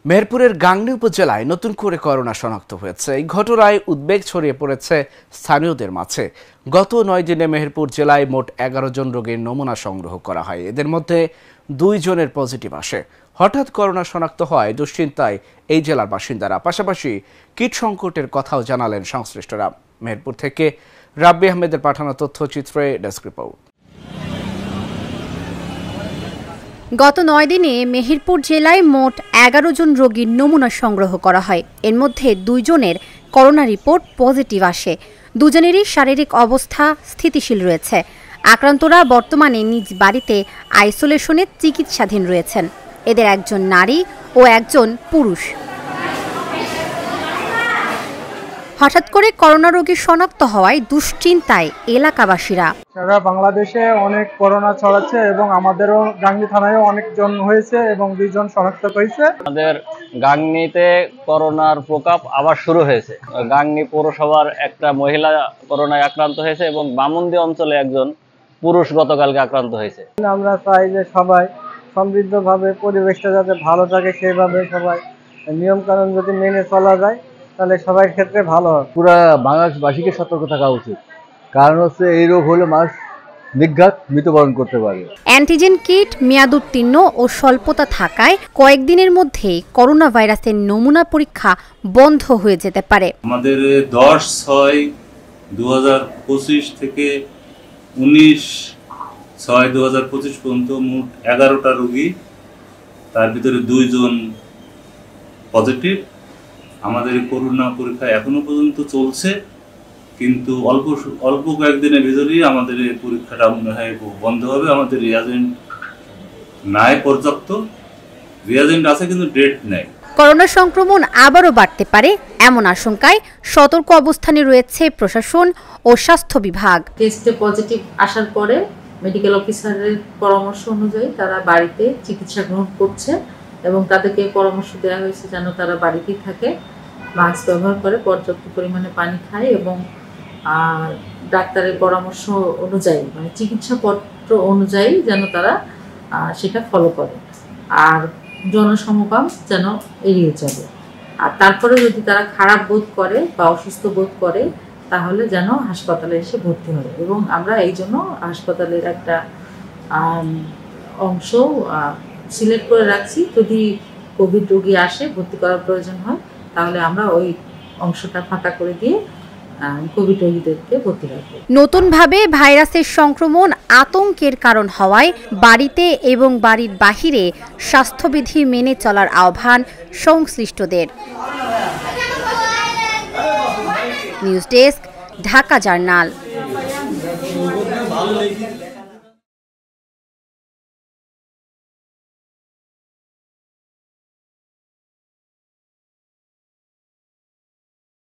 মেহেরপুরের গাংনী উপজেলায় নতুন করে করোনা শনাক্ত হয়েছে। এই ঘটনায় উদ্বেগ ছড়িয়ে পড়েছে স্থানীয়দের মাঝে। গত 9 দিনে মেহেরপুর জেলায় মোট 11 জন রোগীর নমুনা সংগ্রহ করা হয়। এদের মধ্যে 2 জনের পজিটিভ আসে। হঠাৎ করোনা শনাক্ত হওয়ায় দুশ্চিন্তায় এই জেলার বাসিন্দারা। পাশাপাশি কিট সংকটের কথাও জানালেন সংশ্লিষ্টরা। মেহেরপুর থেকে রাব্বি আহমেদের পাঠানো তথ্যচিত্রে ডেস্ক রিপোর্ট। গত 9 দিনে মেহেরপুর জেলায় মোট 11 জন রোগীর নমুনা সংগ্রহ করা হয়। এর মধ্যে 2 জনের করোনা রিপোর্ট পজিটিভ আসে। 2 জনেরই শারীরিক অবস্থা স্থিতিশীল রয়েছে। আক্রান্তরা বর্তমানে নিজ বাড়িতে আইসোলেশনে চিকিৎসাধীন রয়েছেন। এদের একজন নারী ও একজন পুরুষ। হঠাৎ করে করোনা রোগী শনাক্ত হওয়ায় দুশ্চিন্তায় এলাকাবাসীরা। সারা বাংলাদেশে অনেক করোনা ছড়াচ্ছে এবং আমাদেরও গাংনী থানায়ও অনেকজন হয়েছে এবং 2 জন শনাক্ত হয়েছে। আমাদের গাংনীতে করোনার প্রকোপ আবার শুরু হয়েছে। গাংনী পৌরসভার একটা মহিলা করোনায় আক্রান্ত হয়েছে এবং বামুন্দি অঞ্চলে একজন পুরুষ গতকালকে আক্রান্ত হয়েছে। আমরা চাই যে সবাই সমৃদ্ধভাবে পরিবেশটা যাতে ভালো থাকে, সেইভাবে সবাই নিয়ম কানুন যদি মেনে চলা যায় তাহলে সবার ক্ষেত্রে ভালো হয়। পুরা বাংলাদেশবাসীকে সতর্ক থাকা উচিত, কারণ হচ্ছে এই রোগ হলে মানুষ নির্ঘাত মৃত্যুবরণ করতে পারে। অ্যান্টিজেন কিট মেয়াদোত্তীর্ণ ও স্বল্পতা থাকায় কয়েকদিনের মধ্যেই করোনা ভাইরাসের নমুনা পরীক্ষা বন্ধ হয়ে যেতে পারে। আমাদের 10/6/2025 থেকে 19/6/2025 পর্যন্ত মোট 11টা রোগী, তার ভিতরে 2 জন পজিটিভ। আমাদের করোনা পরীক্ষা এখনো পর্যন্ত চলছে, কিন্তু অল্প কয়েকদিনের ভিতরেই আমাদের এই পরীক্ষাটা মনে হয় বন্ধ হবে। আমাদের রিয়াজেন্ট নাই, পর্যাপ্ত রিয়াজেন্ট আছে কিন্তু ডেট নেই। করোনা সংক্রমণ আবারও বাড়তে পারে এমন আশঙ্কায় সতর্ক অবস্থানে রয়েছে প্রশাসন ও স্বাস্থ্য বিভাগ। টেস্টে পজিটিভ আসার পরে মেডিকেল অফিসারের পরামর্শ অনুযায়ী তারা বাড়িতে চিকিৎসা গ্রহণ করছে এবং তাদেরকে পরামর্শ দেওয়া হয়েছে যেন তারা বাড়িতেই থাকে, মাস্ক ব্যবহার করে, পর্যাপ্ত পরিমাণে পানি খায় এবং ডাক্তারের পরামর্শ অনুযায়ী মানে চিকিৎসাপত্র অনুযায়ী যেন তারা সেটা ফলো করে, আর জনসমাগম যেন এড়িয়ে চলে। আর তারপরে যদি তারা খারাপ বোধ করে বা অসুস্থ বোধ করে তাহলে যেন হাসপাতালে এসে ভর্তি হয়। এবং আমরা এই জন্য হাসপাতালের একটা অংশ সিলেক্ট করে রাখছি। যদি কোভিড রোগী আসে, ভর্তি করার প্রয়োজন হয়, তাহলে আমরা ওই অংশটা ফাঁকা করে দিয়ে কোভিড রোগীদেরকে ভর্তি রাখবো। নতুনভাবে ভাইরাসের সংক্রমণ আতঙ্কের কারণ হওয়ায় বাড়িতে এবং বাড়ির বাহিরে স্বাস্থ্যবিধি মেনে চলার আহ্বান সংশ্লিষ্টদের। News desk, Dhaka journal.